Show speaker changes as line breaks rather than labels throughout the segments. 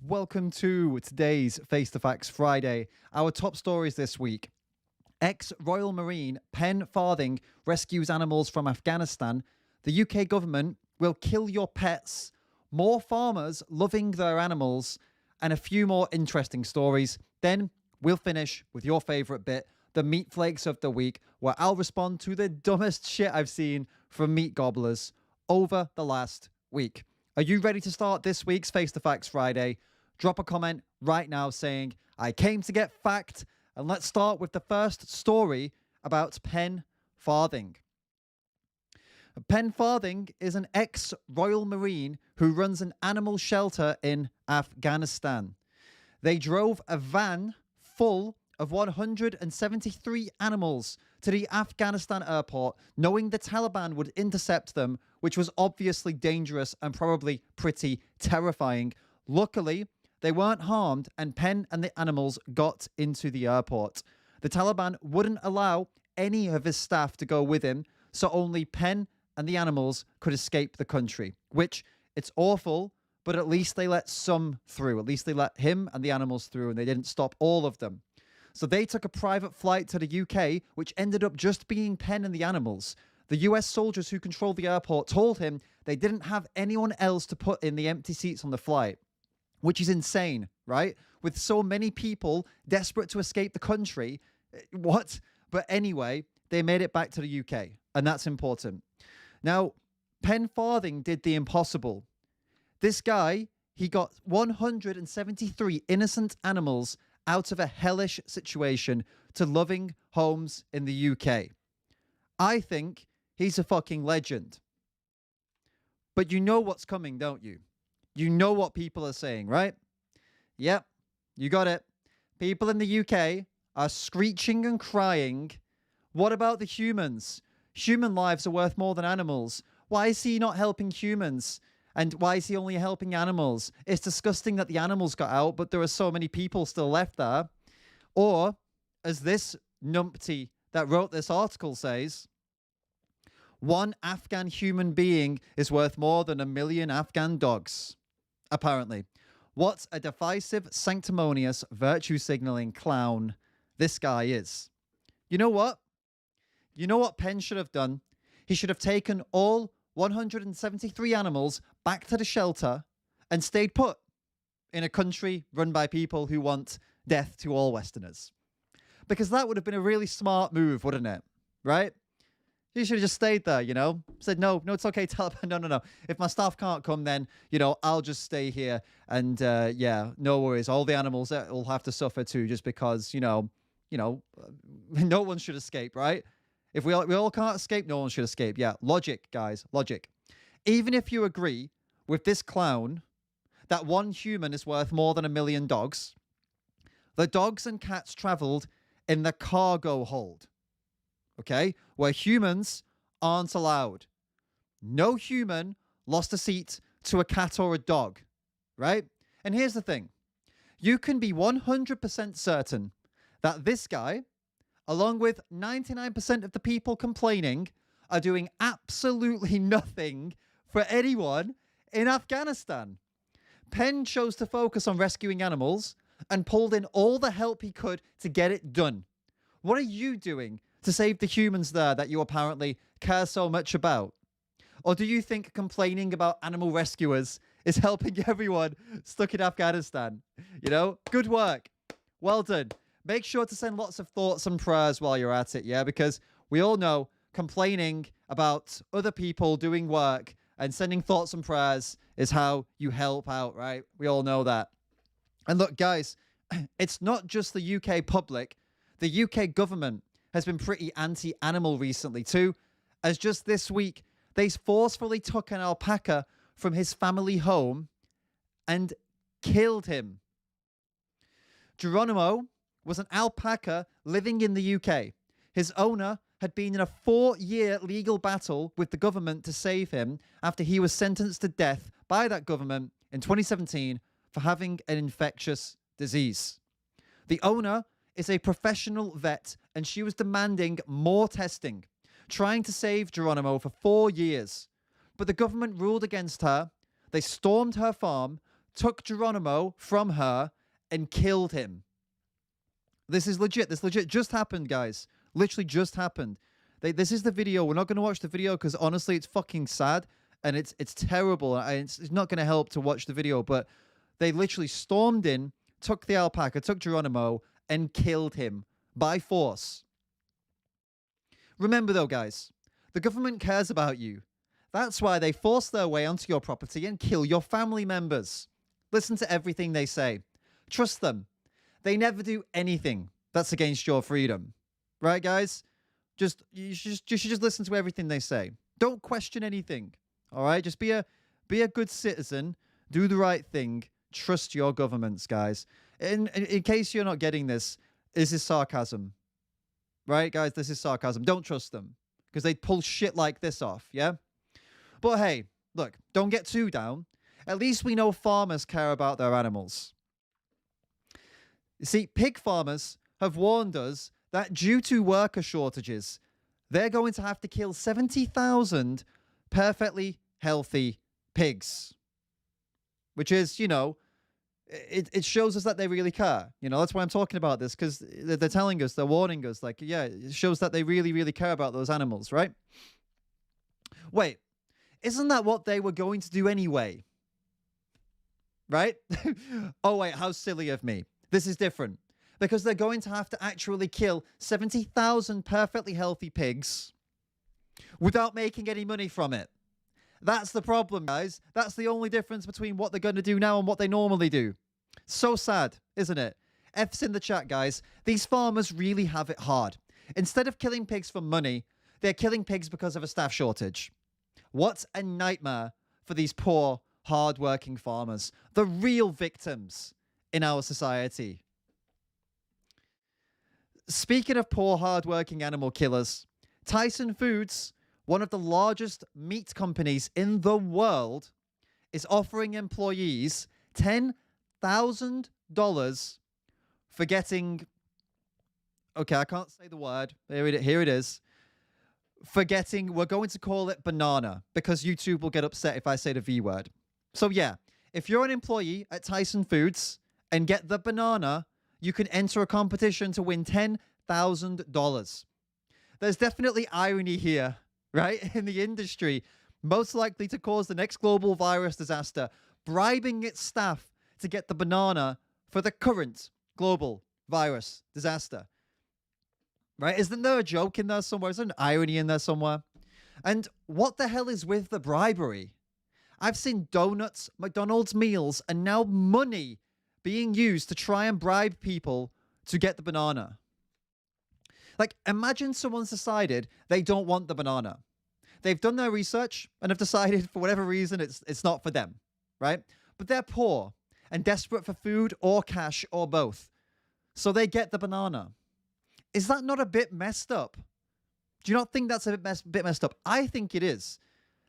Welcome to today's Face the Facts Friday. Our top stories this week. Ex-Royal Marine Penn Farthing rescues animals from Afghanistan. The UK government will kill your pets. More farmers loving their animals. And a few more interesting stories. Then we'll finish with your favourite bit, the meat flakes of the week, where I'll respond to the dumbest shit I've seen from meat gobblers over the last week. Are you ready to start this week's Face the Facts Friday? Drop a comment right now saying, I came to get fact. And let's start with the first story about Penn Farthing. Penn Farthing is an ex-Royal Marine who runs an animal shelter in Afghanistan. They drove a van full of 173 animals to the Afghanistan airport, knowing the Taliban would intercept them, which was obviously dangerous and probably pretty terrifying. Luckily, they weren't harmed, and Penn and the animals got into the airport. The Taliban wouldn't allow any of his staff to go with him, so only Penn and the animals could escape the country, which, it's awful, but at least they let some through. At least they let him and the animals through, and they didn't stop all of them. So they took a private flight to the UK, which ended up just being Penn and the animals. The US soldiers who controlled the airport told him they didn't have anyone else to put in the empty seats on the flight, which is insane, right? With so many people desperate to escape the country. What? But anyway, they made it back to the UK, and that's important. Now, Penn Farthing did the impossible. This guy, he got 173 innocent animals out of a hellish situation to loving homes in the UK. I think he's a fucking legend. But you know what's coming, don't you? You know what people are saying, right? Yep, you got it. People in the UK are screeching and crying. What about the humans? Human lives are worth more than animals. Why is he not helping humans? And why is he only helping animals? It's disgusting that the animals got out, but there are so many people still left there. Or, as this numpty that wrote this article says, one Afghan human being is worth more than 1 million Afghan dogs. Apparently. What a divisive, sanctimonious, virtue-signaling clown this guy is. You know what? You know what Penn should have done? He should have taken all 173 animals back to the shelter and stayed put in a country run by people who want death to all Westerners. Because that would have been a really smart move, wouldn't it? Right? He should have just stayed there, you know? Said, no, it's okay, Taliban, no. If my staff can't come, then, I'll just stay here. And, yeah, no worries. All the animals will have to suffer too, just because, no one should escape, right? If we all can't escape, no one should escape. Yeah, logic, guys, logic. Even if you agree with this clown that one human is worth more than 1 million dogs, the dogs and cats traveled in the cargo hold. Okay, where humans aren't allowed. No human lost a seat to a cat or a dog, right? And here's the thing. You can be 100% certain that this guy, along with 99% of the people complaining, are doing absolutely nothing for anyone in Afghanistan. Penn chose to focus on rescuing animals and pulled in all the help he could to get it done. What are you doing to save the humans there that you apparently care so much about? Or do you think complaining about animal rescuers is helping everyone stuck in Afghanistan? Good work. Well done. Make sure to send lots of thoughts and prayers while you're at it, yeah? Because we all know complaining about other people doing work and sending thoughts and prayers is how you help out, right? We all know that. And look, guys, it's not just the UK public. The UK government has been pretty anti-animal recently too, as just this week, they forcefully took an alpaca from his family home and killed him. Geronimo was an alpaca living in the UK. His owner had been in a 4-year legal battle with the government to save him after he was sentenced to death by that government in 2017 for having an infectious disease. The owner is a professional vet, and she was demanding more testing, trying to save Geronimo for 4 years. But the government ruled against her. They stormed her farm, took Geronimo from her and killed him. This is legit. This legit just happened, guys. Literally just happened. This is the video. We're not going to watch the video because honestly, it's fucking sad and it's terrible. And it's not going to help to watch the video, but they literally stormed in, took the alpaca, took Geronimo, and killed him by force. Remember though, guys, the government cares about you. That's why they force their way onto your property and kill your family members. Listen to everything they say. Trust them. They never do anything that's against your freedom. Right, guys? You should just listen to everything they say. Don't question anything. All right? Just be a good citizen. Do the right thing. Trust your governments, guys. In case you're not getting this is sarcasm. Right, guys? This is sarcasm. Don't trust them because they pull shit like this off, yeah? But hey, look, don't get too down. At least we know farmers care about their animals. You see, pig farmers have warned us that due to worker shortages, they're going to have to kill 70,000 perfectly healthy pigs. Which is, you know, it shows us that they really care. You know, that's why I'm talking about this, because they're telling us, they're warning us, like, yeah, it shows that they really, really care about those animals, right? Wait, isn't that what they were going to do anyway? Right? Oh, wait, how silly of me. This is different. Because they're going to have to actually kill 70,000 perfectly healthy pigs without making any money from it. That's the problem, guys. That's the only difference between what they're going to do now and what they normally do. So sad, isn't it? F's in the chat, guys. These farmers really have it hard. Instead of killing pigs for money, they're killing pigs because of a staff shortage. What a nightmare for these poor, hard-working farmers. The real victims in our society. Speaking of poor, hard-working animal killers, Tyson Foods, one of the largest meat companies in the world, is offering employees $10,000 for getting... Okay, I can't say the word. Here it is. For getting... We're going to call it banana, because YouTube will get upset if I say the V word. So yeah, if you're an employee at Tyson Foods and get the banana, you can enter a competition to win $10,000. There's definitely irony here, right? In the industry, most likely to cause the next global virus disaster, bribing its staff to get the banana for the current global virus disaster. Right? Isn't there a joke in there somewhere? Is there an irony in there somewhere? And what the hell is with the bribery? I've seen donuts, McDonald's meals, and now money being used to try and bribe people to get the banana. Like, imagine someone's decided they don't want the banana. They've done their research and have decided for whatever reason it's not for them, right? But they're poor and desperate for food or cash or both. So they get the banana. Is that not a bit messed up? Do you not think that's a bit messed up? I think it is.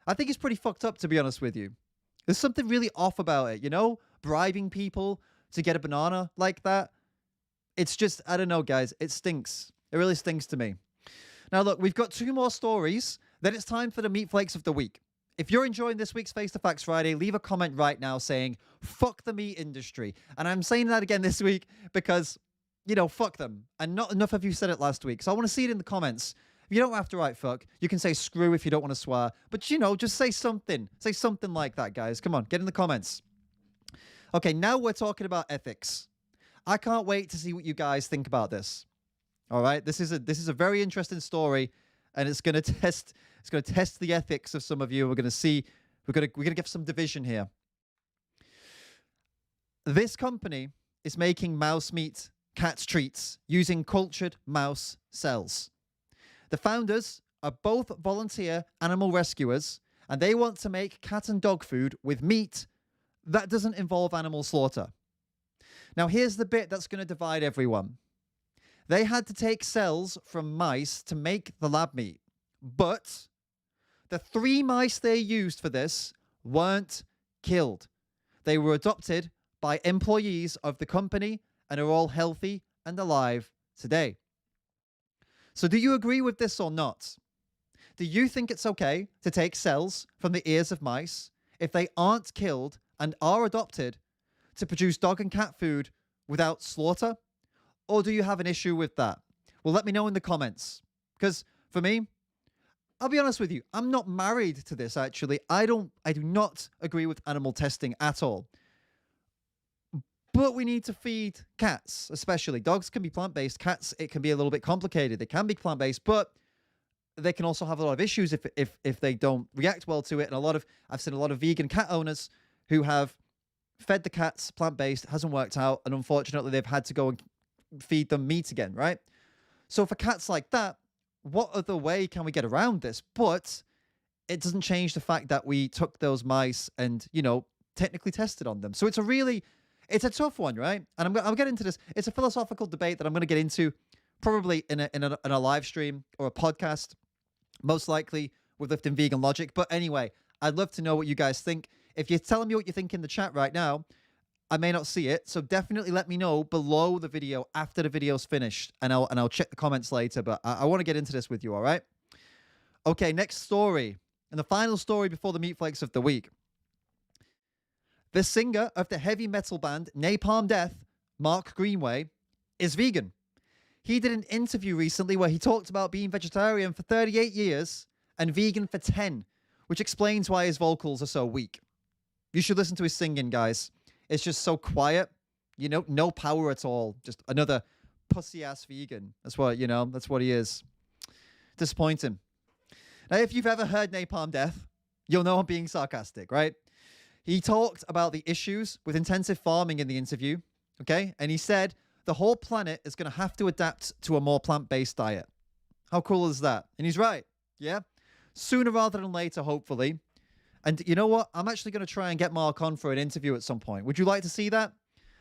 I think it's pretty fucked up, to be honest with you. There's something really off about it, you know? Bribing people to get a banana like that. It's just, I don't know, guys. It stinks. It really stinks to me. Now, look, we've got 2 more stories. Then it's time for the meat flakes of the week. If you're enjoying this week's Face to Facts Friday, leave a comment right now saying, fuck the meat industry. And I'm saying that again this week because, you know, fuck them. And not enough of you said it last week. So I want to see it in the comments. If you don't have to write fuck, you can say screw if you don't want to swear. But, you know, just say something. Say something like that, guys. Come on, get in the comments. Okay, now we're talking about ethics. I can't wait to see what you guys think about this. All right, this is a very interesting story, and it's going to test the ethics of some of you. We're going to see we're going to get some division here. This company is making mouse meat cat treats using cultured mouse cells. The founders are both volunteer animal rescuers, and they want to make cat and dog food with meat that doesn't involve animal slaughter. Now, here's the bit that's going to divide everyone. They had to take cells from mice to make the lab meat, but the 3 mice they used for this weren't killed. They were adopted by employees of the company and are all healthy and alive today. So do you agree with this or not? Do you think it's okay to take cells from the ears of mice if they aren't killed and are adopted to produce dog and cat food without slaughter? Or do you have an issue with that? Well, let me know in the comments. Because for me, I'll be honest with you, I'm not married to this actually. I do not agree with animal testing at all. But we need to feed cats, especially. Dogs can be plant-based. Cats, it can be a little bit complicated. They can be plant-based, but they can also have a lot of issues if they don't react well to it. And I've seen a lot of vegan cat owners who have fed the cats plant-based, hasn't worked out, and unfortunately they've had to go and feed them meat again, right? So for cats like that, what other way can we get around this? But it doesn't change the fact that we took those mice and, technically tested on them. So it's a tough one, right? And I'll get into this. It's a philosophical debate that I'm going to get into probably in a live stream or a podcast, most likely with Lifting Vegan Logic. But anyway, I'd love to know what you guys think. If you're telling me what you think in the chat right now, I may not see it, so definitely let me know below the video after the video's finished, and I'll check the comments later. But I want to get into this with you, all right? Okay, next story, and the final story before the meat flakes of the week. The singer of the heavy metal band Napalm Death, Mark Greenway, is vegan. He did an interview recently where he talked about being vegetarian for 38 years and vegan for 10, which explains why his vocals are so weak. You should listen to his singing, guys. It's just so quiet, no power at all. Just another pussy-ass vegan. That's what he is. Disappointing. Now, if you've ever heard Napalm Death, you'll know I'm being sarcastic, right? He talked about the issues with intensive farming in the interview, okay? And he said the whole planet is going to have to adapt to a more plant-based diet. How cool is that? And he's right, yeah? Sooner rather than later, hopefully. And you know what? I'm actually going to try and get Mark on for an interview at some point. Would you like to see that?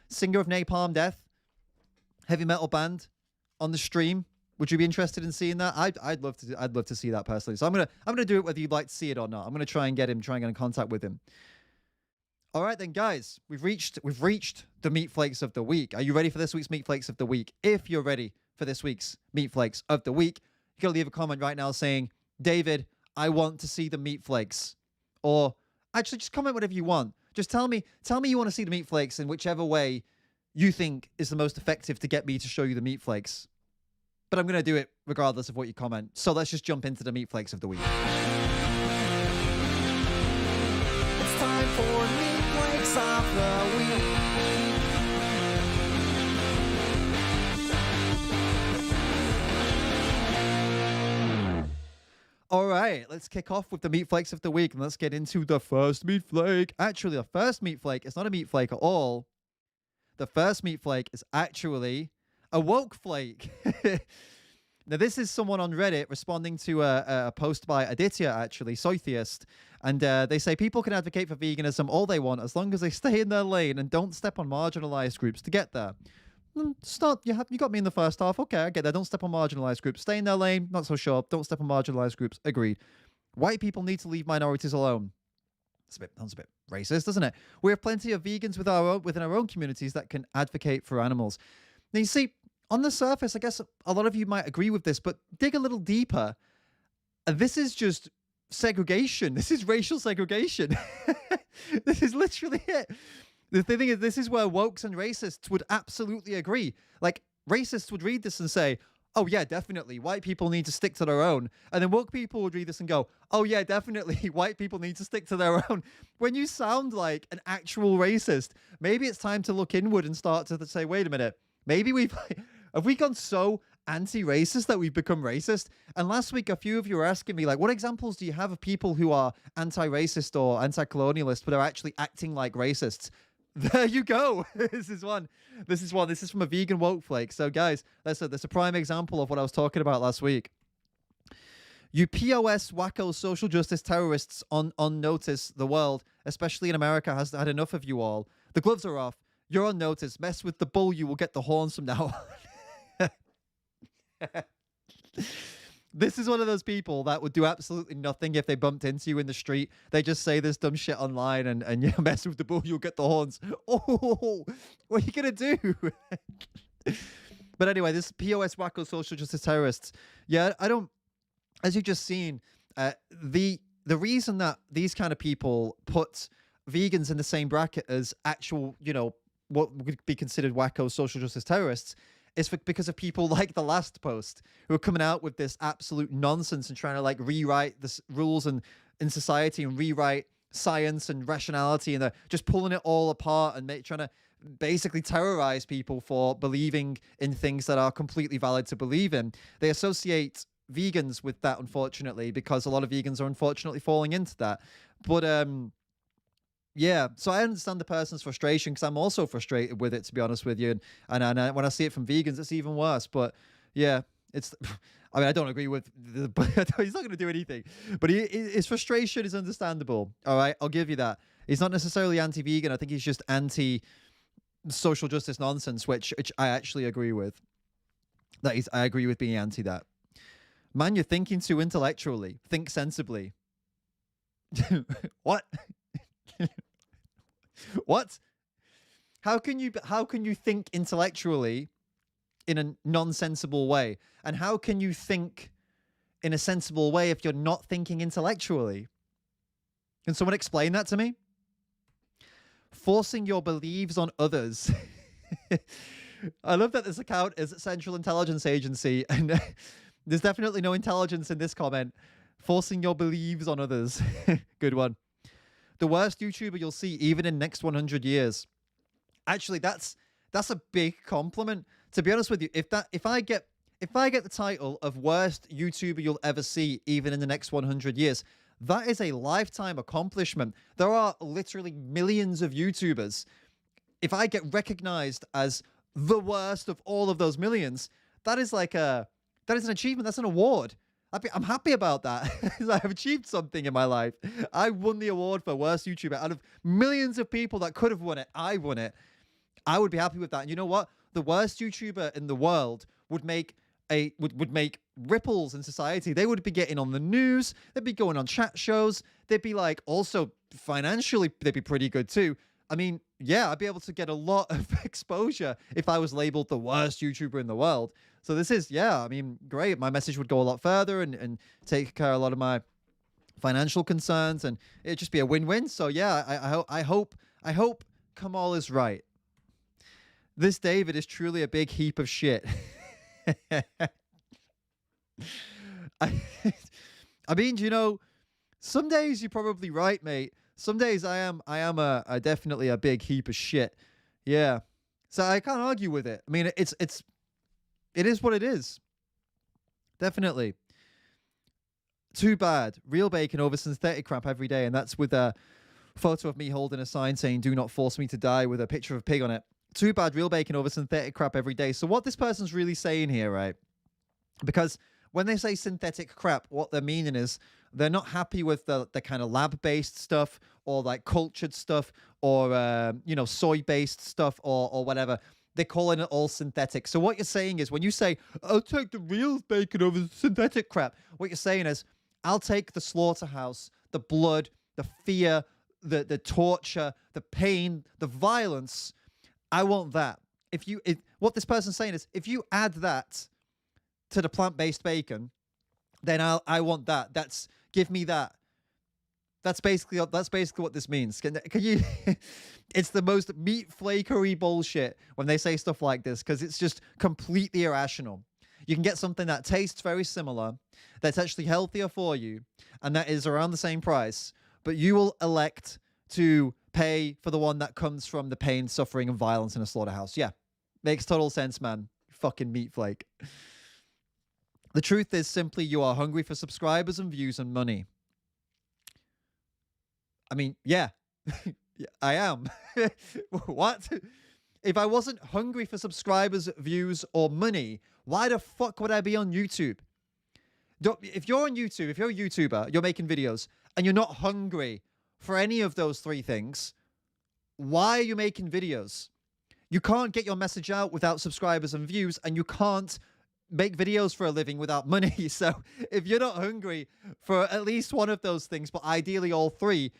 Singer of Napalm Death, heavy metal band, on the stream. Would you be interested in seeing that? I'd love to see that personally. So I'm gonna do it whether you'd like to see it or not. I'm gonna try and get in contact with him. All right then, guys. We've reached the meat flakes of the week. Are you ready for this week's meat flakes of the week? If you're ready for this week's meat flakes of the week, you gotta leave a comment right now saying, David, I want to see the meat flakes. Or actually, just comment whatever you want. Just tell me you want to see the meat flakes in whichever way you think is the most effective to get me to show you the meat flakes. But I'm going to do it regardless of what you comment. So let's just jump into the meat flakes of the week.
It's time for meat flakes of the week.
All right, let's kick off with the meat flakes of the week, and let's get into the first meat flake. Actually, the first meat flake is not a meat flake at all. The first meat flake is actually a woke flake. Now, this is someone on Reddit responding to a post by Aditya, actually, Soytheist. And they say people can advocate for veganism all they want as long as they stay in their lane and don't step on marginalized groups to get there. You got me in the first half. Okay, I get that. Don't step on marginalized groups. Stay in their lane. Not so sure. Don't step on marginalized groups. Agreed. White people need to leave minorities alone. Sounds a bit racist, doesn't it? We have plenty of vegans within our own communities that can advocate for animals. Now, you see, on the surface, I guess a lot of you might agree with this, but dig a little deeper. This is just segregation. This is racial segregation. This is literally it. The thing is, this is where wokes and racists would absolutely agree. Like, racists would read this and say, oh, yeah, definitely, white people need to stick to their own. And then woke people would read this and go, oh, yeah, definitely, white people need to stick to their own. When you sound like an actual racist, maybe it's time to look inward and start to say, wait a minute, maybe have we gone so anti-racist that we've become racist? And last week, a few of you were asking me, like, what examples do you have of people who are anti-racist or anti-colonialist but are actually acting like racists? There you go. This is one. This is from a vegan woke flake. So, guys, that's a prime example of what I was talking about last week. You POS wacko social justice terrorists on notice. The world, especially in America, has had enough of you all. The gloves are off. You're on notice. Mess with the bull, you will get the horns from now on. This is one of those people that would do absolutely nothing if they bumped into you in the street. They just say this dumb shit online and you mess with the bull, you'll get the horns. Oh, what are you going to do? But anyway, this POS wacko social justice terrorists. Yeah, I don't, as you've just seen, the reason that these kind of people put vegans in the same bracket as actual, what would be considered wacko social justice terrorists is because of people like the last post who are coming out with this absolute nonsense and trying to like rewrite the rules and in society and rewrite science and rationality, and they're just pulling it all apart and trying to basically terrorize people for believing in things that are completely valid to believe in. They associate vegans with that, unfortunately, because a lot of vegans are unfortunately falling into that. But yeah, so I understand the person's frustration because I'm also frustrated with it, to be honest with you. And when I see it from vegans, it's even worse. But yeah, it's. I mean, I don't agree with. He's not going to do anything, but his frustration is understandable. All right, I'll give you that. He's not necessarily anti-vegan. I think he's just anti-social justice nonsense, which I actually agree with. I agree with being anti that. Man, you're thinking too intellectually. Think sensibly. What? What? How can you think intellectually in a nonsensible way? And how can you think in a sensible way if you're not thinking intellectually? Can someone explain that to me? Forcing your beliefs on others. I love that this account is Central Intelligence Agency, and there's definitely no intelligence in this comment. Forcing your beliefs on others. Good one. The worst YouTuber you'll see even in next 100 years. Actually, that's a big compliment. To be honest with you, if I get the title of worst YouTuber you'll ever see even in the next 100 years, that is a lifetime accomplishment. There are literally millions of YouTubers. If I get recognized as the worst of all of those millions, that is an achievement. That's an award. I'm happy about that. I've achieved something in my life. I won the award for worst YouTuber. Out of millions of people that could have won it, I won it. I would be happy with that. And you know what? The worst YouTuber in the world would make ripples in society. They would be getting on the news. They'd be going on chat shows. They'd be like, also financially, they'd be pretty good too. I mean, yeah, I'd be able to get a lot of exposure if I was labeled the worst YouTuber in the world. So this is, yeah, I mean, great. My message would go a lot further and take care of a lot of my financial concerns, and it'd just be a win-win. So yeah, I hope Kamal is right. This David is truly a big heap of shit. I mean, you know, some days you're probably right, mate. Some days I am a definitely a big heap of shit. Yeah. So I can't argue with it. I mean, it is what it is. Definitely. Too bad. Real bacon over synthetic crap every day, and that's with a photo of me holding a sign saying "Do not force me to die" with a picture of a pig on it. Too bad. Real bacon over synthetic crap every day. So what this person's really saying here, right? Because when they say synthetic crap, what they're meaning is they're not happy with the kind of lab-based stuff or like cultured stuff or, soy-based stuff or whatever. They're calling it all synthetic. So what you're saying is when you say, I'll take the real bacon over the synthetic crap, what you're saying is, I'll take the slaughterhouse, the blood, the fear, the torture, the pain, the violence. I want that. What this person's saying is, if you add that to the plant-based bacon, then I want that. Give me that. That's basically what this means. Can you? It's the most meat flakery bullshit when they say stuff like this, because it's just completely irrational. You can get something that tastes very similar, that's actually healthier for you, and that is around the same price, but you will elect to pay for the one that comes from the pain, suffering, and violence in a slaughterhouse. Yeah, makes total sense, man. Fucking meat flake. The truth is simply you are hungry for subscribers and views and money. I mean, yeah, I am. What? If I wasn't hungry for subscribers, views, or money, why the fuck would I be on YouTube? If you're on YouTube, if you're a YouTuber, you're making videos, and you're not hungry for any of those three things, why are you making videos? You can't get your message out without subscribers and views, and you can't make videos for a living without money. So if you're not hungry for at least one of those things, but ideally all three,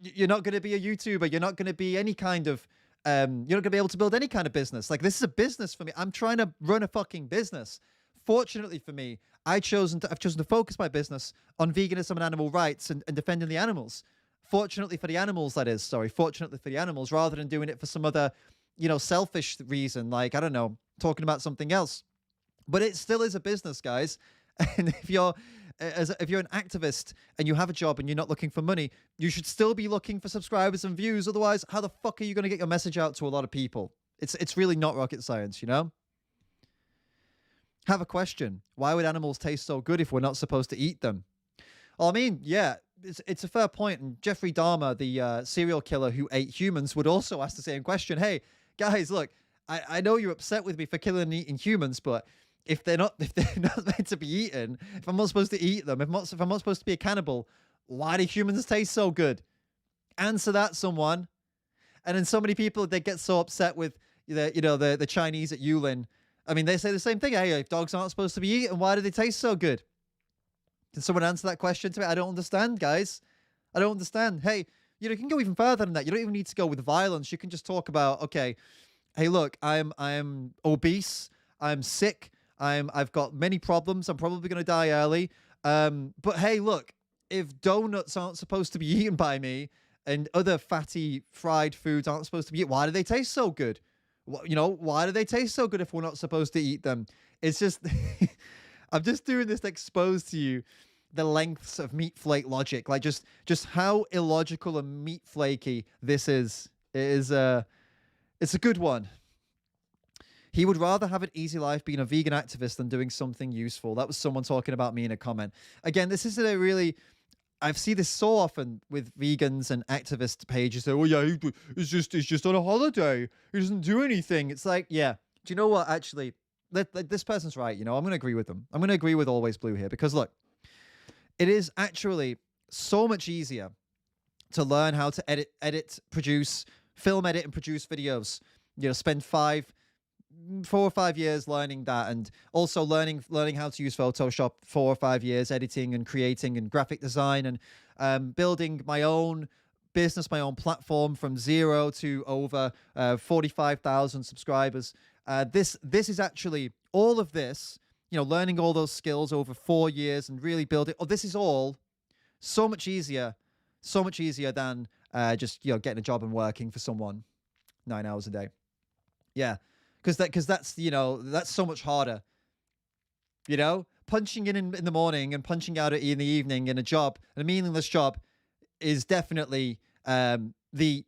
you're not going to be a YouTuber. You're not going to be any kind of, you're not going to be able to build any kind of business. Like, this is a business for me. I'm trying to run a fucking business. Fortunately for me, I've chosen to focus my business on veganism and animal rights and defending the animals. Fortunately for the animals, that is. Sorry, fortunately for the animals, rather than doing it for some other, selfish reason, like, I don't know, talking about something else. But it still is a business, guys. And if you're an activist and you have a job and you're not looking for money, you should still be looking for subscribers and views. Otherwise, how the fuck are you going to get your message out to a lot of people? It's really not rocket science, Have a question. Why would animals taste so good if we're not supposed to eat them? Well, I mean, yeah, it's a fair point. And Jeffrey Dahmer, the serial killer who ate humans, would also ask the same question. Hey, guys, look, I know you're upset with me for killing and eating humans, but if they're not meant to be eaten, if I'm not supposed to eat them, if I'm not supposed to be a cannibal, why do humans taste so good? Answer that, someone. And then so many people, they get so upset with the Chinese at Yulin. I mean, they say the same thing. Hey, if dogs aren't supposed to be eaten, why do they taste so good? Can someone answer that question to me? I don't understand, guys. I don't understand. Hey, you can go even further than that. You don't even need to go with violence. You can just talk about, okay, hey, look, I'm obese. I'm sick. I've got many problems. I'm probably going to die early. But hey, look, if donuts aren't supposed to be eaten by me and other fatty fried foods aren't supposed to be eaten, why do they taste so good? Why do they taste so good if we're not supposed to eat them? It's just, I'm just doing this to expose to you the lengths of meat flake logic, like just how illogical and meat flaky this is. It's a good one. He would rather have an easy life being a vegan activist than doing something useful. That was someone talking about me in a comment. Again, this isn't a really... I see this so often with vegans and activist pages. Say, oh yeah, it's just on a holiday. He doesn't do anything. It's like, yeah. Do you know what? Actually, this person's right. I'm going to agree with them. I'm going to agree with Always Blue here because look, it is actually so much easier to learn how to edit, produce, film, edit, and produce videos. Spend 4 or 5 years learning that, and also learning how to use Photoshop, 4 or 5 years editing and creating and graphic design, and building my own business, my own platform from 0 to over 45,000 subscribers. This is actually all of this, learning all those skills over 4 years and really building. Oh, this is all so much easier than just getting a job and working for someone 9 hours a day. Yeah. Because that's that's so much harder. Punching in the morning and punching out in the evening in a job, a meaningless job, is definitely the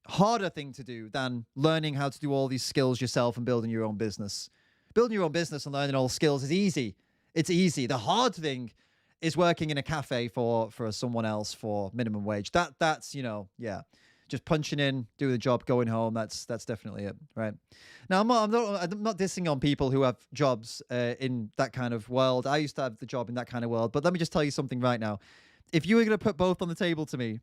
harder thing to do than learning how to do all these skills yourself and building your own business. Building your own business and learning all skills is easy. It's easy. The hard thing is working in a cafe for someone else for minimum wage. That's yeah. Just punching in, doing the job, going home. That's definitely it, right? Now, I'm not dissing on people who have jobs in that kind of world. I used to have the job in that kind of world, but let me just tell you something right now. If you were going to put both on the table to me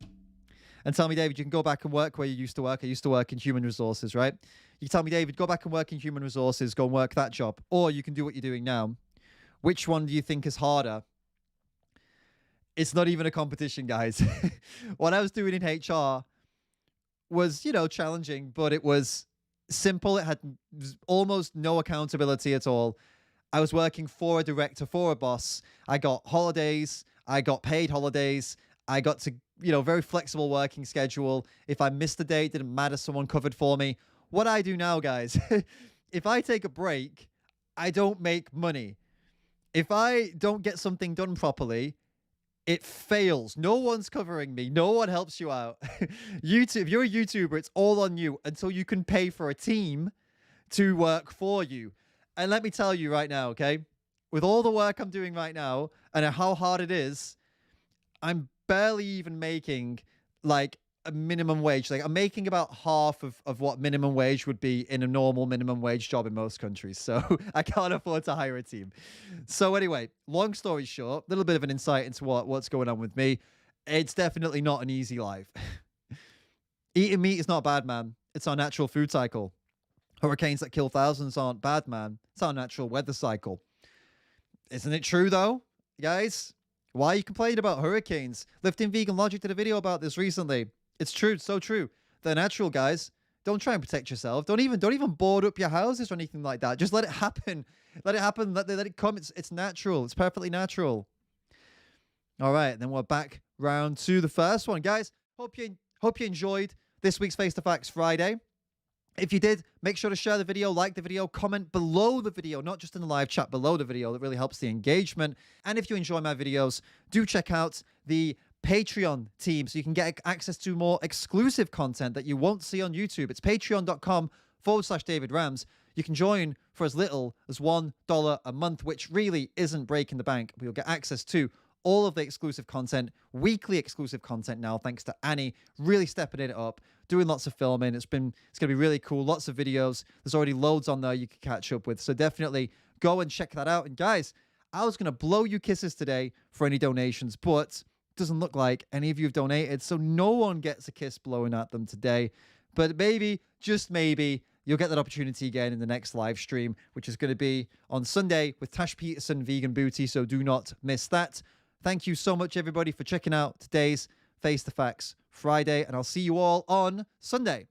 and tell me, David, you can go back and work where you used to work. I used to work in human resources, right? You tell me, David, go back and work in human resources, go and work that job, or you can do what you're doing now. Which one do you think is harder? It's not even a competition, guys. What I was doing in HR was, challenging, but it was simple. It had almost no accountability at all. I was working for a director, for a boss. I got holidays. I got paid holidays. I got to, very flexible working schedule. If I missed a day, it didn't matter. Someone covered for me. What I do now, guys, if I take a break, I don't make money. If I don't get something done properly, it fails. No one's covering me. No one helps you out. YouTube, if you're a YouTuber, it's all on you until you can pay for a team to work for you. And let me tell you right now, okay, with all the work I'm doing right now and how hard it is, I'm barely even making like a minimum wage. Like I'm making about half of what minimum wage would be in a normal minimum wage job in most countries. So I can't afford to hire a team. So anyway, long story short, a little bit of an insight into what's going on with me. It's definitely not an easy life. Eating meat is not bad, man. It's our natural food cycle. Hurricanes that kill thousands aren't bad, man. It's our natural weather cycle. Isn't it true though, guys? Why are you complaining about hurricanes? Lifting Vegan Logic did a video about this recently. It's true. It's so true. They're natural, guys. Don't try and protect yourself. Don't even board up your houses or anything like that. Just let it happen. Let it happen. Let it come. It's natural. It's perfectly natural. All right. Then we're back round to the first one. Guys, hope you enjoyed this week's Face to Facts Friday. If you did, make sure to share the video, like the video, comment below the video, not just in the live chat, below the video. That really helps the engagement. And if you enjoy my videos, do check out the Patreon team so you can get access to more exclusive content that you won't see on YouTube. It's patreon.com/David Rams. You can join for as little as $1 a month, which really isn't breaking the bank. You'll get access to all of the exclusive content, weekly exclusive content now, thanks to Annie really stepping it up, doing lots of filming. It's going to be really cool. Lots of videos. There's already loads on there you can catch up with. So definitely go and check that out. And guys, I was going to blow you kisses today for any donations, but it doesn't look like any of you have donated. So no one gets a kiss blowing at them today. But maybe, just maybe, you'll get that opportunity again in the next live stream, which is going to be on Sunday with Tash Peterson Vegan Booty. So do not miss that. Thank you so much, everybody, for checking out today's Face the Facts Friday, and I'll see you all on Sunday.